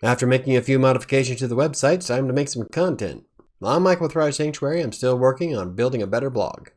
After making a few modifications to the website, it's time to make some content. I'm Mike with WriterSanctuary. I'm still working on building a better blog.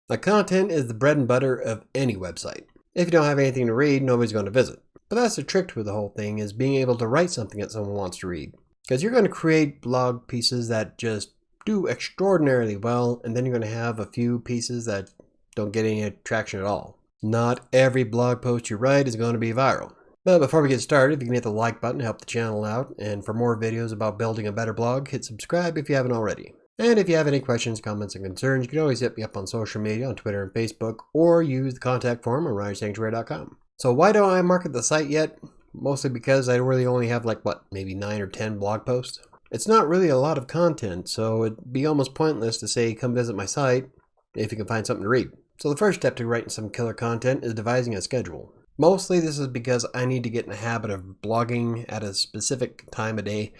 Now, content is the bread and butter of any website. If you don't have anything to read, nobody's going to visit. But that's the trick to the whole thing, is being able to write something that someone wants to read. Because you're going to create blog pieces that just do extraordinarily well, and then you're going to have a few pieces that don't get any traction at all. Not every blog post you write is going to be viral. But before we get started, if you can hit the like button to help the channel out, and for more videos about building a better blog, hit subscribe if you haven't already. And if you have any questions, comments, and concerns, you can always hit me up on social media, on Twitter and Facebook, or use the contact form on WriterSanctuary.com. So why don't I market the site yet? Mostly because I really only have maybe 9 or 10 blog posts. It's not really a lot of content, so it'd be almost pointless to say come visit my site if you can find something to read. So the first step to writing some killer content is devising a schedule. Mostly this is because I need to get in the habit of blogging at a specific time of day,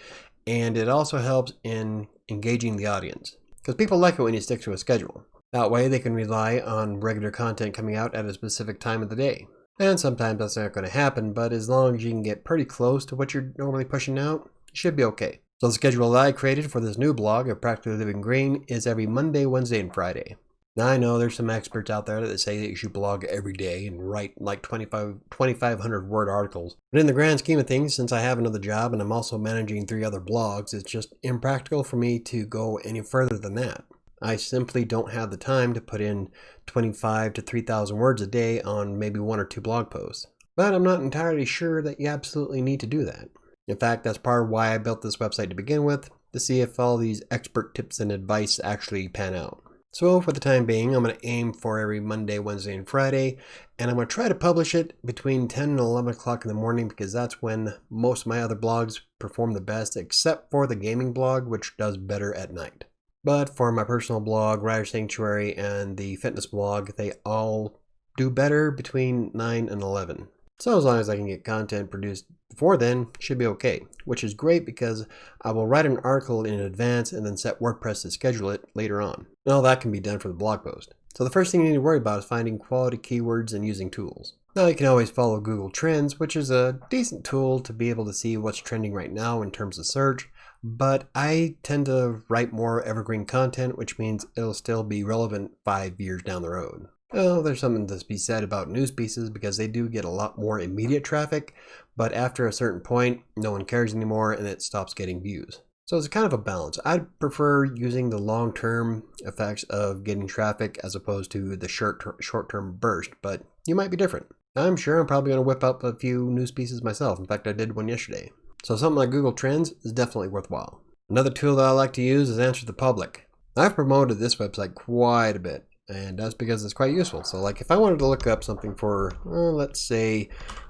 and it also helps in engaging the audience. Because people like it when you stick to a schedule. That way they can rely on regular content coming out at a specific time of the day. And sometimes that's not going to happen, but as long as you can get pretty close to what you're normally pushing out, it should be okay. So the schedule that I created for this new blog of Practically Living Green is every Monday, Wednesday, and Friday. Now I know there's some experts out there that say that you should blog every day and write like 2,500 word articles. But in the grand scheme of things, since I have another job and I'm also managing 3 other blogs, it's just impractical for me to go any further than that. I simply don't have the time to put in 25 to 3,000 words a day on maybe 1 or 2 blog posts. But I'm not entirely sure that you absolutely need to do that. In fact, that's part of why I built this website to begin with, to see if all these expert tips and advice actually pan out. So for the time being, I'm going to aim for every Monday, Wednesday, and Friday, and I'm going to try to publish it between 10 and 11 o'clock in the morning because that's when most of my other blogs perform the best, except for the gaming blog, which does better at night. But for my personal blog, WriterSanctuary, and the fitness blog, they all do better between 9 and 11. So as long as I can get content produced before then, should be okay, which is great because I will write an article in advance and then set WordPress to schedule it later on. And all that can be done for the blog post. So the first thing you need to worry about is finding quality keywords and using tools. Now you can always follow Google Trends, which is a decent tool to be able to see what's trending right now in terms of search, but I tend to write more evergreen content, which means it'll still be relevant 5 years down the road. Well, there's something to be said about news pieces because they do get a lot more immediate traffic, but after a certain point, no one cares anymore and it stops getting views. So it's kind of a balance. I'd prefer using the long-term effects of getting traffic as opposed to the short-term burst, but you might be different. I'm sure I'm probably going to whip up a few news pieces myself. In fact, I did one yesterday. So something like Google Trends is definitely worthwhile. Another tool that I like to use is Answer the Public. I've promoted this website quite a bit. And that's because it's quite useful. So like if I wanted to look up something for, let's say,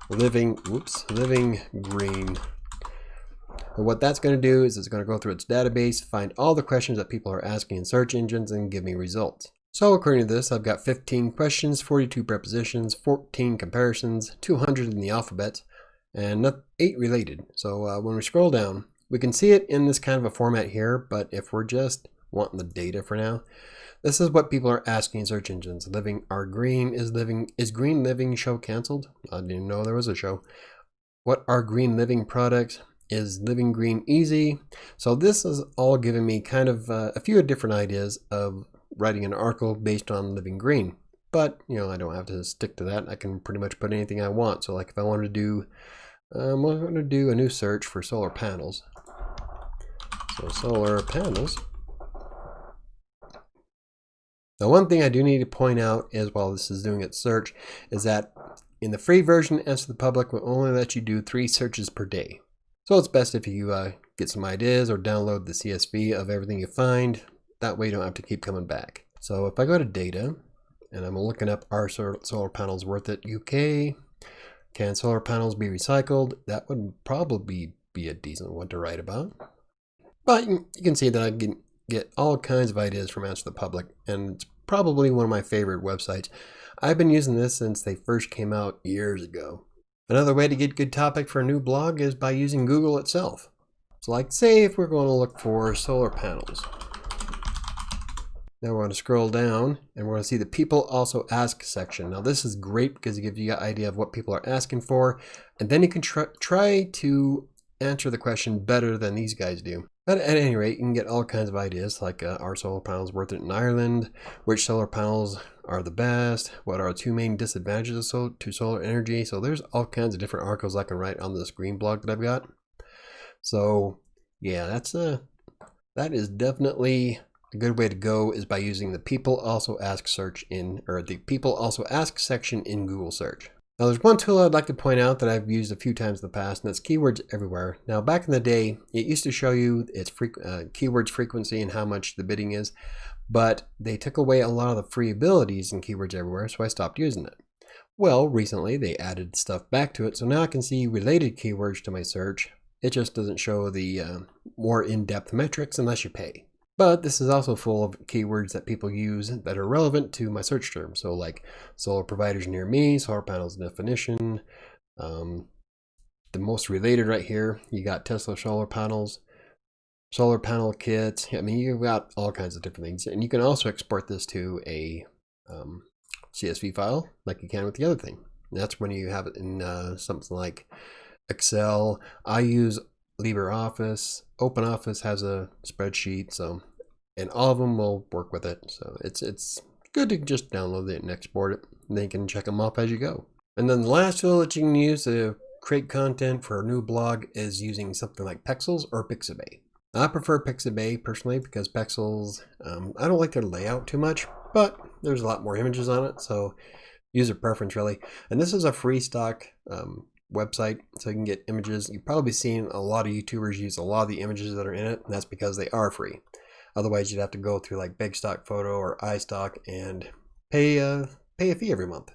living green. And what that's going to do is it's going to go through its database, find all the questions that people are asking in search engines and give me results. So according to this, I've got 15 questions, 42 prepositions, 14 comparisons, 200 in the alphabet, and 8 related. So when we scroll down, we can see it in this kind of a format here, but if we're just wanting the data for now, this is what people are asking in search engines. Is green living show canceled? I didn't even know there was a show. What are green living products? Is living green easy? So this is all giving me kind of a few different ideas of writing an article based on living green. But, I don't have to stick to that. I can pretty much put anything I want. So like if I wanted to do, I'm going to do a new search for solar panels. So solar panels. Now one thing I do need to point out is while this is doing its search is that in the free version, Answer the Public will only let you do 3 searches per day. So it's best if you get some ideas or download the CSV of everything you find. That way you don't have to keep coming back. So if I go to data and I'm looking up are solar panels worth it UK, can solar panels be recycled? That would probably be a decent one to write about. But you can see that I can get all kinds of ideas from Answer the Public, and it's probably one of my favorite websites. I've been using this since they first came out years ago. Another way to get good topic for a new blog is by using Google itself. So like say if we're going to look for solar panels. Now we're going to scroll down and we're going to see the people also ask section. Now this is great because it gives you an idea of what people are asking for, and then you can try to answer the question better than these guys do. But at any rate, you can get all kinds of ideas like are solar panels worth it in Ireland? Which solar panels are the best? What are 2 main disadvantages to solar energy? So there's all kinds of different articles I can write on this green blog that I've got. So yeah, that is definitely a good way to go, is by using the people also ask search the people also ask section in Google search. Now there's one tool I'd like to point out that I've used a few times in the past, and that's Keywords Everywhere. Now back in the day, it used to show you its keywords frequency and how much the bidding is, but they took away a lot of the free abilities in Keywords Everywhere, so I stopped using it. Well, recently they added stuff back to it, so now I can see related keywords to my search. It just doesn't show the more in-depth metrics unless you pay. But this is also full of keywords that people use that are relevant to my search term. So like solar providers near me, solar panels definition. The most related right here, you got Tesla solar panels, solar panel kits. I mean, you've got all kinds of different things. And you can also export this to a CSV file like you can with the other thing. And that's when you have it in something like Excel. I use LibreOffice. OpenOffice has a spreadsheet, so, and all of them will work with it. So it's good to just download it and export it, and then you can check them off as you go. And then the last tool that you can use to create content for a new blog is using something like Pexels or Pixabay. I prefer Pixabay personally because Pexels, I don't like their layout too much, but there's a lot more images on it, so user preference really. And this is a free stock website, so you can get images. You've probably seen a lot of YouTubers use a lot of the images that are in it, and that's because they are free. Otherwise you'd have to go through like Big Stock Photo or iStock and pay a fee every month.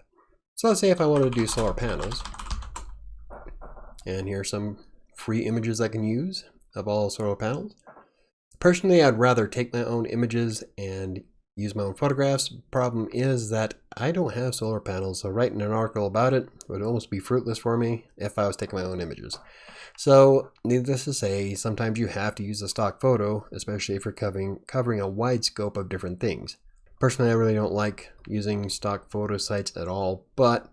So let's say if I wanted to do solar panels, and here's some free images I can use of all solar panels. Personally, I'd rather take my own images and use my own photographs. Problem is that I don't have solar panels, so writing an article about it would almost be fruitless for me if I was taking my own images. So needless to say, sometimes you have to use a stock photo, especially if you're covering a wide scope of different things. Personally, I really don't like using stock photo sites at all, but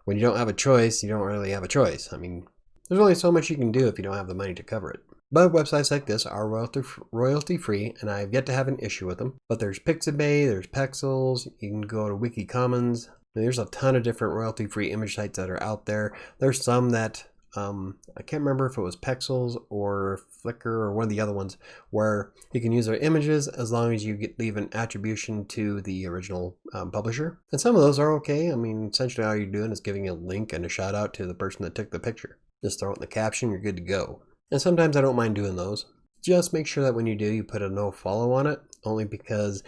when you don't have a choice, you don't really have a choice. I mean, there's only so much you can do if you don't have the money to cover it. But websites like this are royalty free, and I've yet to have an issue with them. But there's Pixabay, there's Pexels, you can go to Wiki Commons. There's a ton of different royalty free image sites that are out there. There's some that, I can't remember if it was Pexels or Flickr or one of the other ones, where you can use their images as long as you leave an attribution to the original publisher. And some of those are okay. I mean, essentially all you're doing is giving a link and a shout out to the person that took the picture. Just throw it in the caption, you're good to go. And sometimes I don't mind doing those. Just make sure that when you do, you put a no follow on it, only because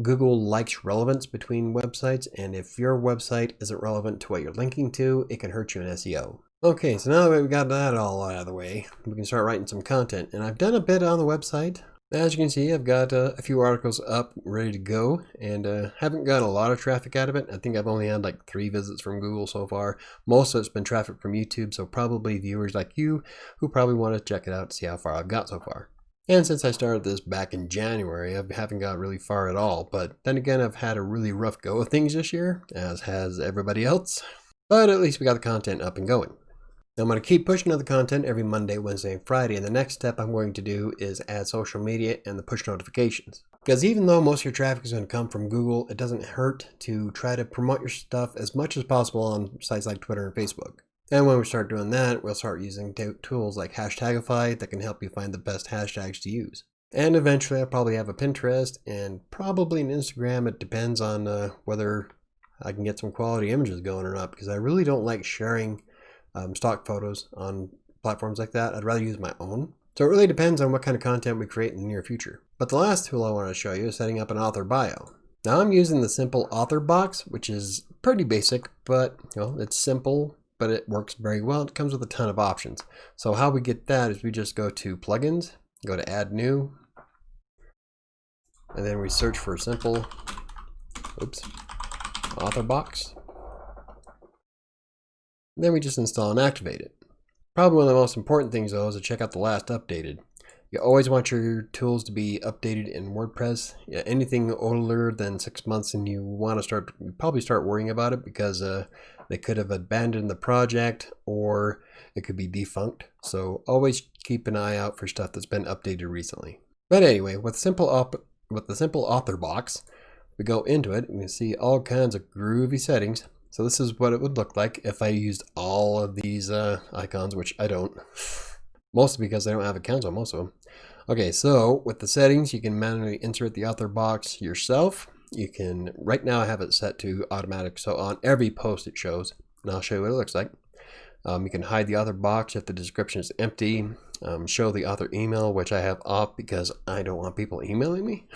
Google likes relevance between websites, and if your website isn't relevant to what you're linking to, it can hurt you in SEO. Okay, so now that we've got that all out of the way, we can start writing some content. And I've done a bit on the website. As you can see, I've got a few articles up, ready to go, and haven't got a lot of traffic out of it. I think I've only had like 3 visits from Google so far. Most of it's been traffic from YouTube, so probably viewers like you who probably want to check it out to see how far I've got so far. And since I started this back in January, I haven't got really far at all. But then again, I've had a really rough go of things this year, as has everybody else. But at least we got the content up and going. Now I'm going to keep pushing out the content every Monday, Wednesday, and Friday, and the next step I'm going to do is add social media and the push notifications. Because even though most of your traffic is going to come from Google, it doesn't hurt to try to promote your stuff as much as possible on sites like Twitter and Facebook. And when we start doing that, we'll start using tools like Hashtagify that can help you find the best hashtags to use. And eventually I'll probably have a Pinterest and probably an Instagram. It depends on whether I can get some quality images going or not, because I really don't like sharing stock photos on platforms like that. I'd rather use my own. So it really depends on what kind of content we create in the near future. But the last tool I want to show you is setting up an author bio. Now I'm using the simple author box, which is pretty basic, but it's simple, but it works very well. It comes with a ton of options. So how we get that is we just go to plugins, go to add new, and then we search for simple author box. Then we just install and activate it. Probably one of the most important things though is to check out the last updated. You always want your tools to be updated in WordPress. Yeah, anything older than 6 months and you probably start worrying about it because they could have abandoned the project or it could be defunct. So always keep an eye out for stuff that's been updated recently. But anyway, with the simple author box, we go into it and you see all kinds of groovy settings. So this is what it would look like if I used all of these icons, which I don't. Mostly because I don't have accounts on most of them. Okay, so with the settings, you can manually insert the author box yourself. You can, right now I have it set to automatic, so on every post it shows, and I'll show you what it looks like. You can hide the author box if the description is empty. Show the author email, which I have off because I don't want people emailing me.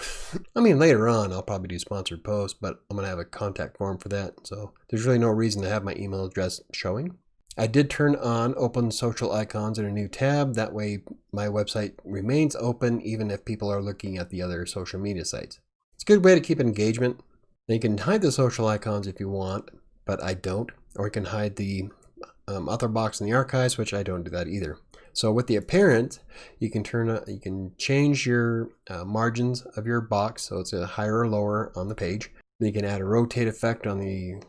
I mean, later on I'll probably do sponsored posts, but I'm going to have a contact form for that, so there's really no reason to have my email address showing. I did turn on open social icons in a new tab. That way my website remains open even if people are looking at the other social media sites. It's a good way to keep engagement. Now you can hide the social icons if you want, but I don't. Or you can hide the author box in the archives, which I don't do that either. So with the appearance, you can change your margins of your box so it's a higher or lower on the page. Then you can add a rotate effect on the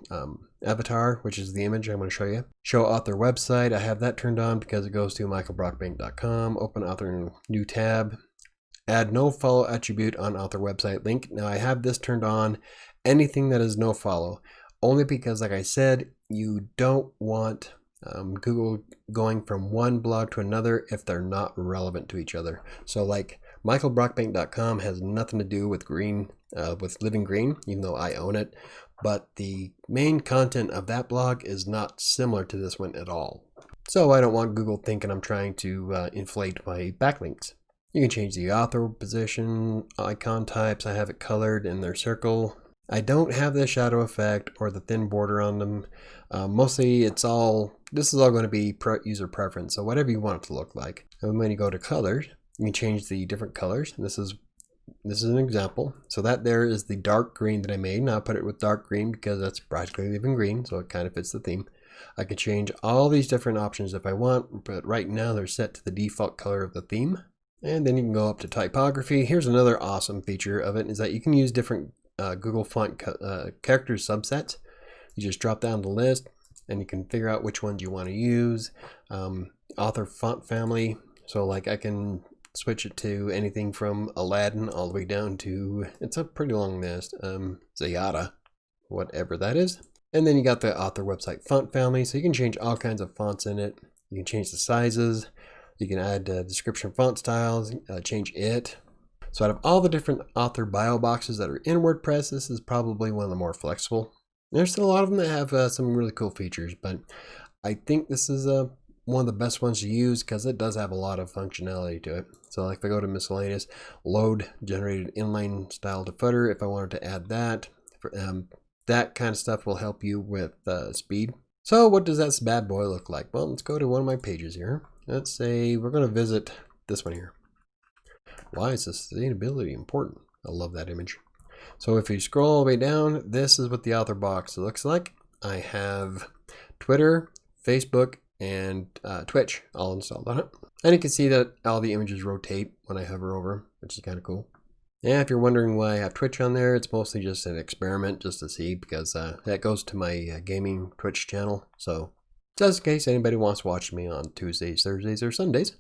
avatar, which is the image I'm going to show you. Show author website. I have that turned on because it goes to michaelbrockbank.com. Open author in new tab. Add no follow attribute on author website link. Now I have this turned on. Anything that is no follow. Only because, like I said, you don't want Google going from one blog to another if they're not relevant to each other. So like michaelbrockbank.com has nothing to do with Living Green, even though I own it. But the main content of that blog is not similar to this one at all. So I don't want Google thinking I'm trying to inflate my backlinks. You can change the author position, icon types. I have it colored in their circle. I don't have the shadow effect or the thin border on them. Mostly this is all going to be user preference. So whatever you want it to look like. And when you go to colors, you can change the different colors. And this is an example. So that there is the dark green that I made. Now I put it with dark green because that's practically living green. So it kind of fits the theme. I can change all these different options if I want, but right now they're set to the default color of the theme. And then you can go up to typography. Here's another awesome feature of it is that you can use different Google font character subsets. You just drop down the list and you can figure out which ones you want to use. Author font family. So like I can switch it to anything from Aladdin all the way down to, it's a pretty long list, Zayada, whatever that is. And then you got the author website font family. So you can change all kinds of fonts in it. You can change the sizes. You can add description font styles, change it. So out of all the different author bio boxes that are in WordPress, this is probably one of the more flexible. There's still a lot of them that have some really cool features, but I think this is one of the best ones to use because it does have a lot of functionality to it. So like if I go to miscellaneous, load generated inline style to footer, if I wanted to add that, that kind of stuff will help you with speed. So what does that bad boy look like? Well, let's go to one of my pages here. Let's say we're going to visit this one here. Why is sustainability important? I love that image. So if you scroll all the way down, this is what the author box looks like. I have Twitter, Facebook, and Twitch all installed on it. And you can see that all the images rotate when I hover over, which is kind of cool. Yeah, if you're wondering why I have Twitch on there, it's mostly just an experiment just to see because that goes to my gaming Twitch channel. So just in case anybody wants to watch me on Tuesdays, Thursdays, or Sundays.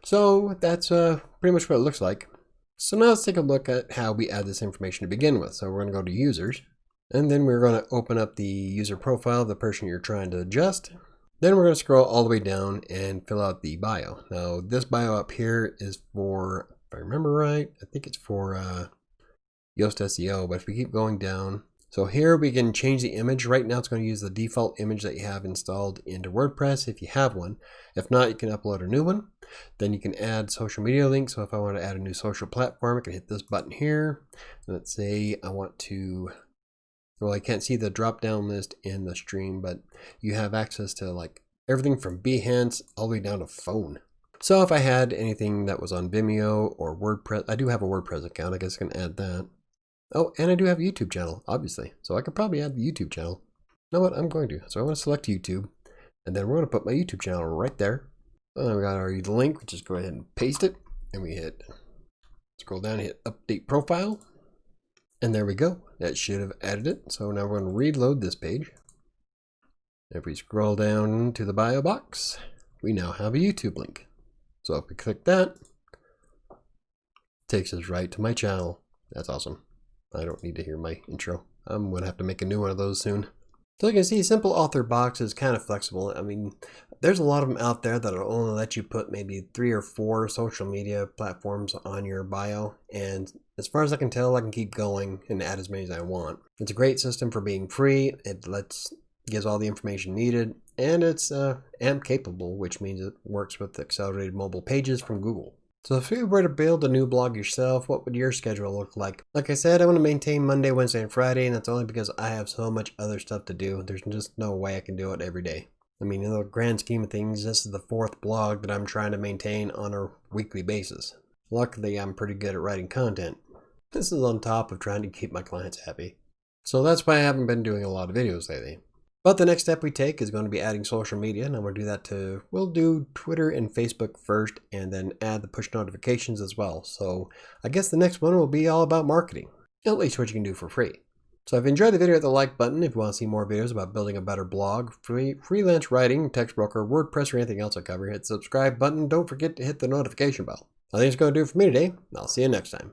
So that's pretty much what it looks like. So now let's take a look at how we add this information to begin with. So we're going to go to users, and then we're going to open up the user profile of the person you're trying to adjust. Then we're going to scroll all the way down and fill out the bio. Now this bio up here is for, if I remember right, I think it's for Yoast SEO, but if we keep going down, so here we can change the image. Right now it's going to use the default image that you have installed into WordPress if you have one. If not, you can upload a new one. Then you can add social media links. So if I want to add a new social platform, I can hit this button here. Let's say I want to, well, I can't see the drop down list in the stream, but you have access to like everything from Behance all the way down to phone. So if I had anything that was on Vimeo or WordPress, I do have a WordPress account. I guess I can add that. Oh, and I do have a YouTube channel, obviously. So I could probably add the YouTube channel. You know what? I'm going to. So I want to select YouTube. And then we're going to put my YouTube channel right there. And then we got our link. We just go ahead and paste it. and we hit scroll down, hit update profile, and there we go. That should have added it. So now we're going to reload this page. If we scroll down to the bio box, we now have a YouTube link. So if we click that, it takes us right to my channel. That's awesome. I don't need to hear my intro. I'm going to have to make a new one of those soon. So you can see, simple author box is kind of flexible. I mean, there's a lot of them out there that'll only let you put maybe 3 or 4 social media platforms on your bio. And as far as I can tell, I can keep going and add as many as I want. It's a great system for being free. It gives all the information needed, and it's AMP capable, which means it works with accelerated mobile pages from Google. So if you were to build a new blog yourself, what would your schedule look like? Like I said, I want to maintain Monday, Wednesday, and Friday, and that's only because I have so much other stuff to do. There's just no way I can do it every day. I mean, in the grand scheme of things, this is the 4th blog that I'm trying to maintain on a weekly basis. Luckily, I'm pretty good at writing content. This is on top of trying to keep my clients happy. So that's why I haven't been doing a lot of videos lately. But the next step we take is going to be adding social media, and I'm going to do that we'll do Twitter and Facebook first, and then add the push notifications as well. So I guess the next one will be all about marketing, at least what you can do for free. So if you enjoyed the video, hit the like button. If you want to see more videos about building a better blog, freelance writing, text broker, WordPress, or anything else I cover, hit the subscribe button. Don't forget to hit the notification bell. I think it's going to do it for me today. I'll see you next time.